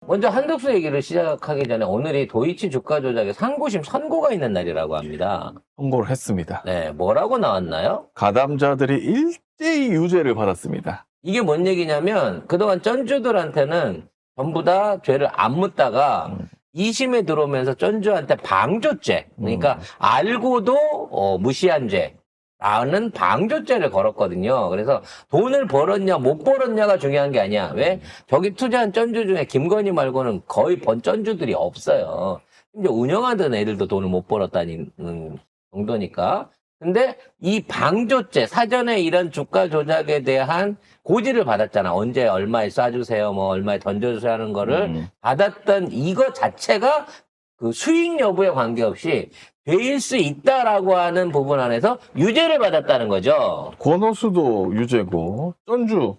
먼저 한덕수 얘기를 시작하기 전에 오늘이 도이치 주가 조작의 상고심 선고가 있는 날이라고 합니다. 선고를 했습니다. 네, 뭐라고 나왔나요? 가담자들이 일제히 유죄를 받았습니다. 이게 뭔 얘기냐면 그동안 쩐주들한테는 전부 다 죄를 안 묻다가 2심에 들어오면서 쩐주한테 방조죄, 그러니까 알고도 무시한 죄라는 방조죄를 걸었거든요. 그래서 돈을 벌었냐 못 벌었냐가 중요한 게 아니야. 왜? 저기 투자한 쩐주 중에 김건희 말고는 거의 번 쩐주들이 없어요. 이제 운영하던 애들도 돈을 못 벌었다는 정도니까. 근데 이 방조죄, 사전에 이런 주가 조작에 대한 고지를 받았잖아. 언제 얼마에 쏴주세요, 뭐 얼마에 던져주세요 하는 거를 받았던 이거 자체가 그 수익 여부에 관계없이 죄일 수 있다라고 하는 부분 안에서 유죄를 받았다는 거죠. 권오수도 유죄고 쩐주,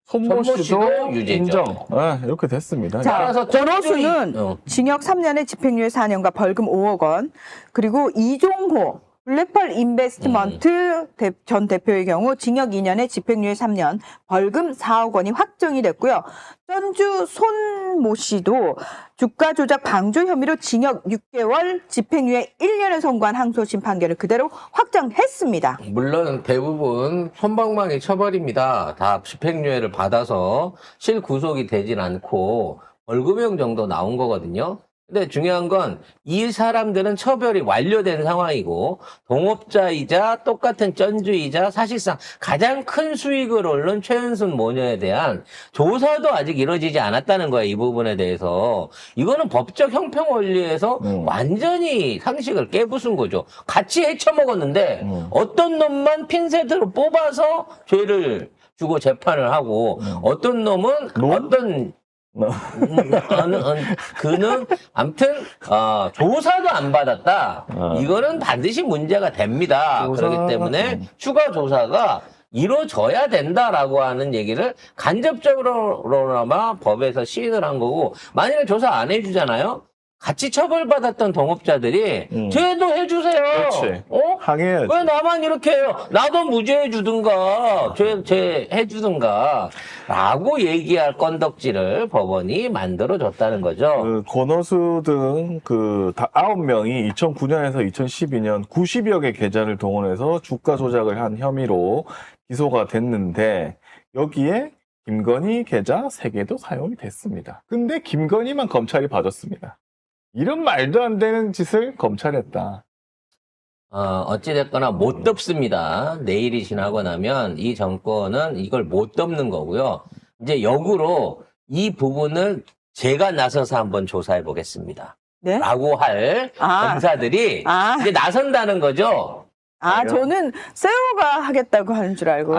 손모 손모 씨도 씨도 유죄죠. 인정. 네, 이렇게 됐습니다. 자, 따라서 권오수는 징역 3년에 집행유예 4년과 벌금 5억 원, 그리고 이종호 블랙펄 인베스트먼트 전 대표의 경우 징역 2년에 집행유예 3년, 벌금 4억 원이 확정이 됐고요. 쩐주 손모 씨도 주가 조작 방조 혐의로 징역 6개월, 집행유예 1년을 선고한 항소심 판결을 그대로 확정했습니다. 물론 대부분 솜방망이 처벌입니다. 다 집행유예를 받아서 실구속이 되진 않고 벌금형 정도 나온 거거든요. 근데 중요한 건 이 사람들은 처벌이 완료된 상황이고 동업자이자 똑같은 쩐주이자 사실상 가장 큰 수익을 얻는 최은순 모녀에 대한 조사도 아직 이루어지지 않았다는 거예요. 이 부분에 대해서. 이거는 법적 형평 원리에서 완전히 상식을 깨부순 거죠. 같이 헤쳐먹었는데 어떤 놈만 핀셋으로 뽑아서 죄를 주고 재판을 하고 어떤 놈은 어떤 그는 아무튼 조사도 안 받았다. 이거는 반드시 문제가 됩니다. 그렇기 때문에 추가 조사가 이루어져야 된다라고 하는 얘기를 간접적으로나마 법에서 시인을 한 거고, 만약에 조사 안 해주잖아요. 같이 처벌받았던 동업자들이 죄도 해주세요. 그렇지. 항의해야지. 왜 나만 이렇게 해요? 나도 무죄해 주든가, 죄 해주든가, 라고 얘기할 건덕지를 법원이 만들어줬다는 거죠. 그 권오수 등 그 9명이 2009년에서 2012년 90여 개 계좌를 동원해서 주가 조작을 한 혐의로 기소가 됐는데, 여기에 김건희 계좌 3개도 사용이 됐습니다. 근데 김건희만 검찰이 봐줬습니다. 이런 말도 안 되는 짓을 검찰이 했다. 어찌됐거나 못 덮습니다. 내일이 지나고 나면 이 정권은 이걸 못 덮는 거고요. 이제 역으로 이 부분을 제가 나서서 한번 조사해 보겠습니다. 네? 라고 할 검사들이 이제 나선다는 거죠. 저는 세호가 하겠다고 하는 줄 알고.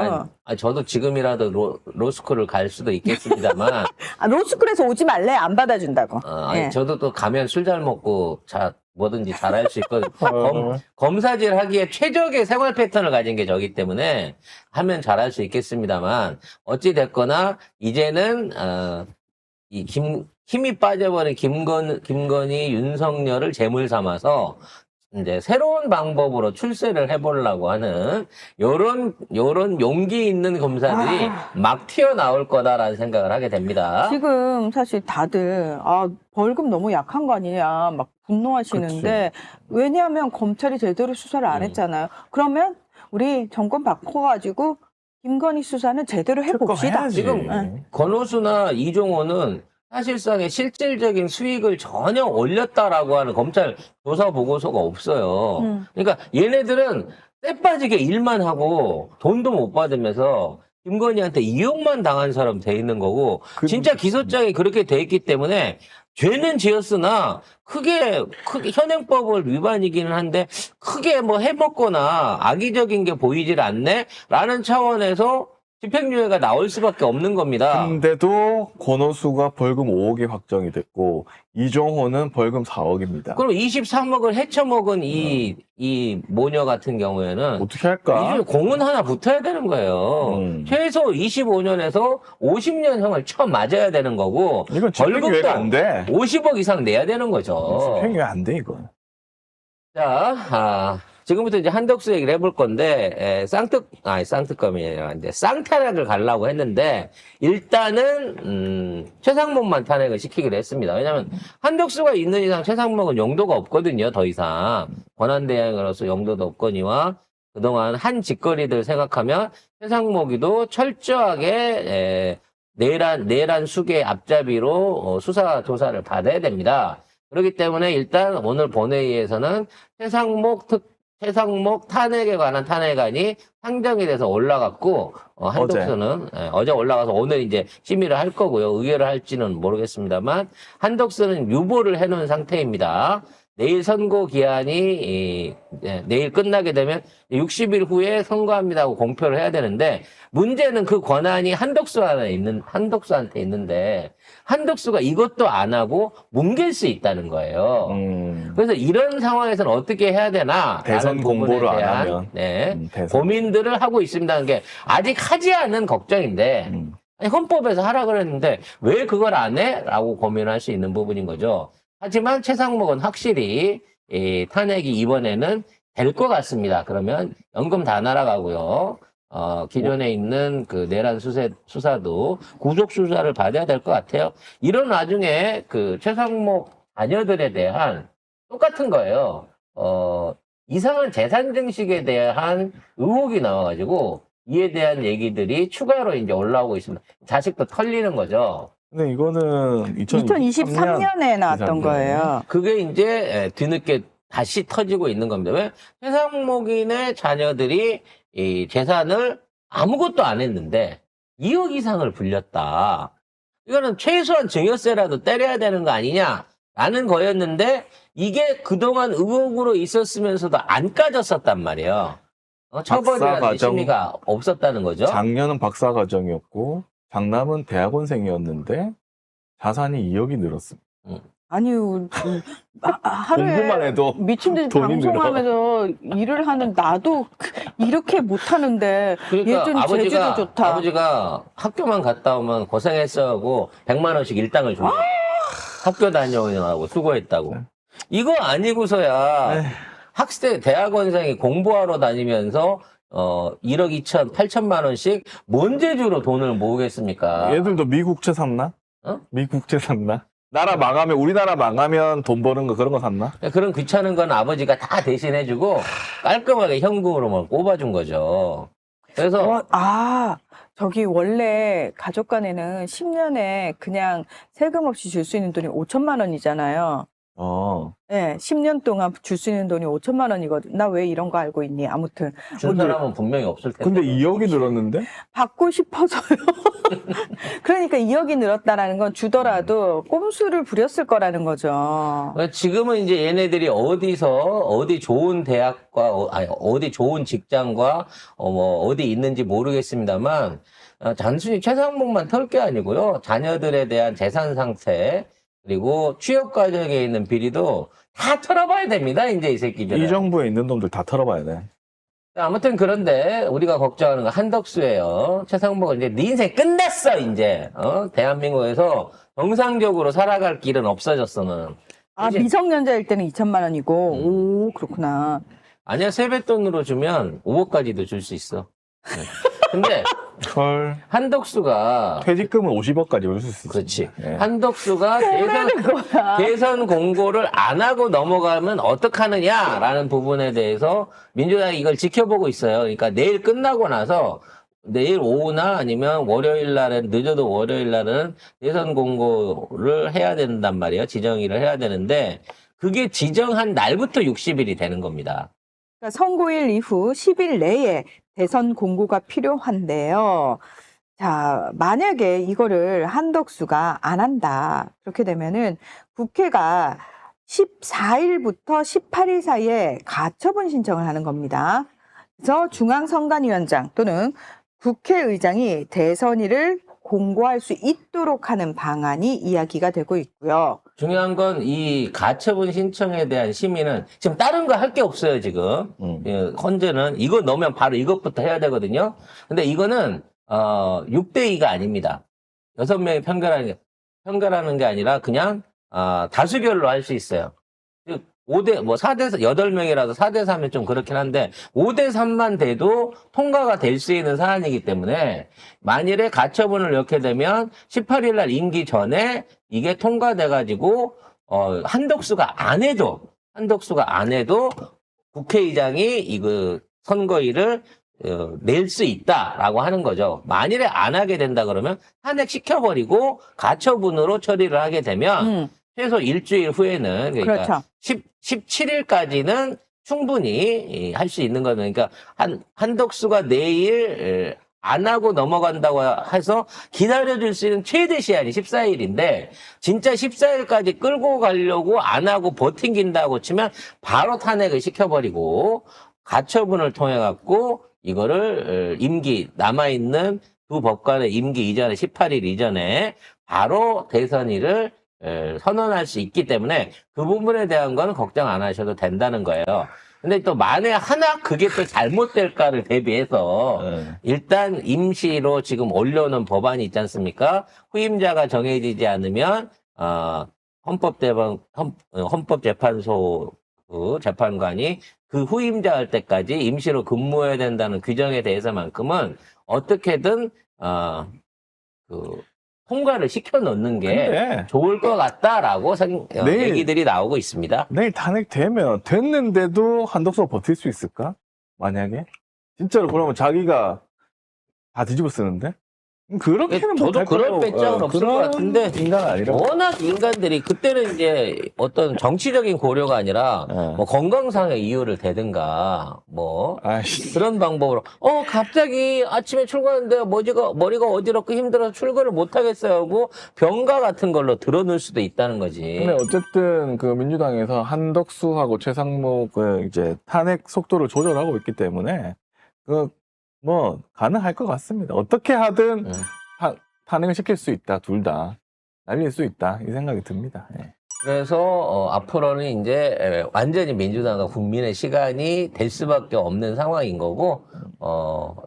저도 지금이라도 로스쿨을 갈 수도 있겠습니다만. 로스쿨에서 오지 말래? 안 받아준다고. 예. 저도 또 가면 술 잘 먹고 뭐든지 잘할 수 있거든요. 검사질 하기에 최적의 생활 패턴을 가진 게 저기 때문에 하면 잘할 수 있겠습니다만, 어찌됐거나 이제는 힘이 빠져버린 김건희, 윤석열을 제물 삼아서 이제 새로운 방법으로 출세를 해보려고 하는 요런 용기 있는 검사들이 막 튀어나올 거다라는 생각을 하게 됩니다. 지금 사실 다들 벌금 너무 약한 거 아니냐 막 분노하시는데, 왜냐하면 검찰이 제대로 수사를 안 했잖아요. 그러면 우리 정권 바꿔가지고 김건희 수사는 제대로 해봅시다. 지금 권오수나 이종호는 사실상의 실질적인 수익을 전혀 올렸다라고 하는 검찰 조사 보고서가 없어요. 그러니까 얘네들은 떼빠지게 일만 하고 돈도 못 받으면서 김건희한테 이용만 당한 사람 돼 있는 거고, 진짜 기소장이 그렇게 돼 있기 때문에 죄는 지었으나 크게 현행법을 위반이기는 한데 크게 뭐 해먹거나 악의적인 게 보이질 않네라는 차원에서 집행유예가 나올 수밖에 없는 겁니다. 근데도 권오수가 벌금 5억이 확정이 됐고 이종호는 벌금 4억입니다. 그럼 23억을 헤쳐먹은 이 모녀 같은 경우에는 어떻게 할까? 이제 공은 하나 붙어야 되는 거예요. 최소 25년에서 50년형을 맞아야 되는 거고, 이건 집행유예가 안 돼. 50억 이상 내야 되는 거죠. 집행유예 안 돼, 이건. 자, 지금부터 이제 한덕수 얘기를 해볼 건데, 쌍특검이 아니라 이제 쌍탄핵을 가려고 했는데, 일단은, 최상목만 탄핵을 시키기로 했습니다. 왜냐면, 한덕수가 있는 이상 최상목은 용도가 없거든요, 더 이상. 권한대행으로서 용도도 없거니와, 그동안 한 짓거리들 생각하면, 최상목이도 철저하게, 내란 수계 앞잡이로 수사 조사를 받아야 됩니다. 그렇기 때문에 일단 오늘 본회의에서는 최상목 탄핵에 관한 탄핵안이 상정이 돼서 올라갔고, 한덕수는, 어제 올라가서 오늘 이제 심의를 할 거고요. 의결을 할지는 모르겠습니다만, 한덕수는 유보를 해놓은 상태입니다. 내일 선고 기한이, 내일 끝나게 되면 60일 후에 선고합니다 하고 공표를 해야 되는데, 문제는 그 권한이 한덕수한테 있는데, 한덕수가 이것도 안 하고 뭉갤 수 있다는 거예요. 그래서 이런 상황에서는 어떻게 해야 되나? 대선 공보를 안 하면. 대선. 고민들을 하고 있습니다. 게 아직 하지 않은 걱정인데, 아니, 헌법에서 하라 그랬는데, 왜 그걸 안 해? 라고 고민할 수 있는 부분인 거죠. 하지만 최상목은 확실히 탄핵이 이번에는 될 것 같습니다. 그러면 연금 다 날아가고요. 기존에 있는 그 내란 수사도 구속 수사를 받아야 될 것 같아요. 이런 와중에 그 최상목 자녀들에 대한 똑같은 거예요. 이상한 재산 증식에 대한 의혹이 나와가지고 이에 대한 얘기들이 추가로 이제 올라오고 있습니다. 자식도 털리는 거죠. 근데 이거는 2023년에 나왔던 거예요. 그게 이제 뒤늦게 다시 터지고 있는 겁니다. 왜? 최상목인의 자녀들이 이 재산을 아무것도 안 했는데 2억 이상을 불렸다. 이거는 최소한 증여세라도 때려야 되는 거 아니냐라는 거였는데 이게 그동안 의혹으로 있었으면서도 안 까졌었단 말이에요. 처벌이라는 심의가 없었다는 거죠. 작년은 박사과정이었고 장남은 대학원생이었는데 자산이 2억이 늘었습니다. 아니요, 하루에 공부만 해도 미친 듯이 돈이 방송하면서 일을 하는 나도 이렇게 못하는데 그러니까 얘 좀 재주도 좋다. 아버지가 학교만 갔다 오면 고생했어 하고 100만 원씩 일당을 줍니다. 학교 다녀오느라고 수고했다고. 이거 아니고서야 대학원생이 공부하러 다니면서 1억 2천, 8천만 원씩 뭔 재주로 돈을 모으겠습니까? 얘들도 미국채 샀나? 미국채 샀나? 우리나라 망하면 돈 버는 거 그런 거 샀나? 그런 귀찮은 건 아버지가 다 대신해주고 깔끔하게 현금으로만 꼽아준 거죠. 그래서 저기 원래 가족 간에는 10년에 그냥 세금 없이 줄 수 있는 돈이 5천만 원이잖아요. 네, 10년 동안 줄 수 있는 돈이 5천만 원이거든. 나 왜 이런 거 알고 있니? 아무튼 준 사람은 분명히 없을 텐데. 근데 2억이 늘었는데? 받고 싶어서요. 그러니까 2억이 늘었다라는 건 주더라도 꼼수를 부렸을 거라는 거죠. 지금은 이제 얘네들이 어디 좋은 대학과 어디 좋은 직장과 어디 있는지 모르겠습니다만 단순히 최상목만 털 게 아니고요. 자녀들에 대한 재산 상태 그리고 취업 과정에 있는 비리도 다 털어봐야 됩니다. 이제 이 새끼들. 이 정부에 있는 놈들 다 털어봐야 돼. 아무튼 그런데 우리가 걱정하는 건 한덕수예요. 최상목은 이제 네 인생 끝냈어 이제. 대한민국에서 정상적으로 살아갈 길은 없어졌어는. 미성년자일 때는 2천만 원이고. 오, 그렇구나. 아니야, 세뱃돈으로 주면 5억까지도 줄 수 있어. 네. 근데 한덕수가 퇴직금은 50억까지 올 수 있어. 그렇지. 네. 한덕수가 대선 공고를 안 하고 넘어가면 어떡하느냐라는 부분에 대해서 민주당이 이걸 지켜보고 있어요. 그러니까 내일 끝나고 나서 내일 오후나 아니면 월요일 날은 늦어도 월요일 날은 대선 공고를 해야 된단 말이에요. 지정일을 해야 되는데 그게 지정한 날부터 60일이 되는 겁니다. 그러니까 선고일 이후 10일 내에 대선 공고가 필요한데요. 자, 만약에 이거를 한덕수가 안 한다. 그렇게 되면은 국회가 14일부터 18일 사이에 가처분 신청을 하는 겁니다. 그래서 중앙선관위원장 또는 국회의장이 대선일을 공고할 수 있도록 하는 방안이 이야기가 되고 있고요. 중요한 건 이 가처분 신청에 대한 심의는 지금 다른 거 할 게 없어요, 지금. 현재는 이거 넣으면 바로 이것부터 해야 되거든요. 근데 이거는 6대2가 아닙니다. 6명이 편결하는 게 아니라 그냥 다수결로 할 수 있어요. 5대, 뭐 4대, 8명이라서 4대 3면 좀 그렇긴 한데, 5대 3만 돼도 통과가 될 수 있는 사안이기 때문에, 만일에 가처분을 넣게 되면 18일 날 임기 전에 이게 통과돼가지고, 한덕수가 안 해도 국회의장이 이거 선거일을 낼 수 있다라고 하는 거죠. 만일에 안 하게 된다 그러면 탄핵시켜버리고 가처분으로 처리를 하게 되면 최소 일주일 후에는 그러니까 그렇죠. 17일까지는 충분히 할 수 있는 거는 그러니까 한덕수가 내일 안 하고 넘어간다고 해서 기다려줄 수 있는 최대 시한이 14일인데 진짜 14일까지 끌고 가려고 안 하고 버팅긴다고 치면 바로 탄핵을 시켜버리고 가처분을 통해 갖고 이거를 임기 남아있는 두 법관의 임기 이전에 18일 이전에 바로 대선일을 선언할 수 있기 때문에 그 부분에 대한 건 걱정 안 하셔도 된다는 거예요. 근데 또 만에 하나 그게 또 잘못될까를 대비해서 일단 임시로 지금 올려놓은 법안이 있지 않습니까? 후임자가 정해지지 않으면 헌법재판소 그 재판관이 그 후임자 할 때까지 임시로 근무해야 된다는 규정에 대해서만큼은 어떻게든 통과를 시켜 넣는 게 근데 좋을 것 같다라고 내일- 얘기들이 나오고 있습니다. 내일 탄핵되면 됐는데도 한덕수가 버틸 수 있을까? 만약에 진짜로 그러면 자기가 다 뒤집어 쓰는데 그렇게는 저도 못할 그럴 거고, 배짱은 없을 것 그런 같은데 인간은 아니라. 워낙 인간들이 그때는 이제 어떤 정치적인 고려가 아니라 뭐 건강상의 이유를 대든가 뭐 아이씨. 그런 방법으로 갑자기 아침에 출근하는데 머리가 어지럽고 힘들어서 출근을 못 하겠어요 하고 병가 같은 걸로 들어놓을 수도 있다는 거지. 근데 어쨌든 그 민주당에서 한덕수하고 최상목을 이제 탄핵 속도를 조절하고 있기 때문에 뭐 가능할 것 같습니다. 어떻게 하든 탄핵을 시킬 수 있다. 둘 다 날릴 수 있다. 이 생각이 듭니다. 예. 그래서 앞으로는 이제 완전히 민주당과 국민의 시간이 될 수밖에 없는 상황인 거고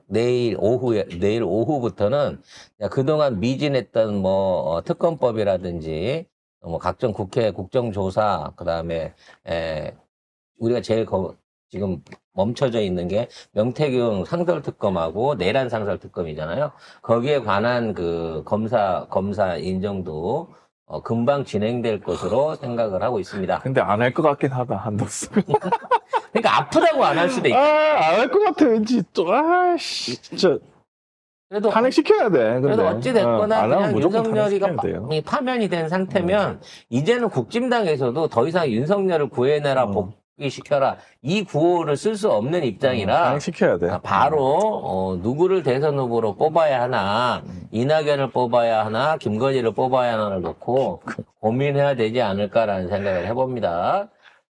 내일 오후부터는 그동안 미진했던 뭐 특검법이라든지 뭐 각종 국회 국정조사 그다음에 우리가 제일 지금 멈춰져 있는 게 명태균 상설특검하고 내란 상설특검이잖아요. 거기에 관한 그 검사 인정도 금방 진행될 것으로 생각을 하고 있습니다. 근데 안 할 것 같긴 하다. 한덕수. 그러니까 아프다고 안 할 수도 있고. 안 할 것 같아. 왠지 또 아이씨 진짜 그래도 탄핵 시켜야 돼. 근데. 그래도 어찌 됐거나 안 하면 그냥 무조건 윤석열이가 탄핵시켜야 돼요. 파면이 된 상태면 이제는 국진당에서도 더 이상 윤석열을 구해내라 복귀시켜라 이 구호를 쓸 수 없는 입장이라 탄핵 시켜야 돼. 바로 누구를 대선 후보로 뽑아야 하나 이낙연을 뽑아야 하나 김건희를 뽑아야 하나를 놓고 고민해야 되지 않을까라는 생각을 해봅니다.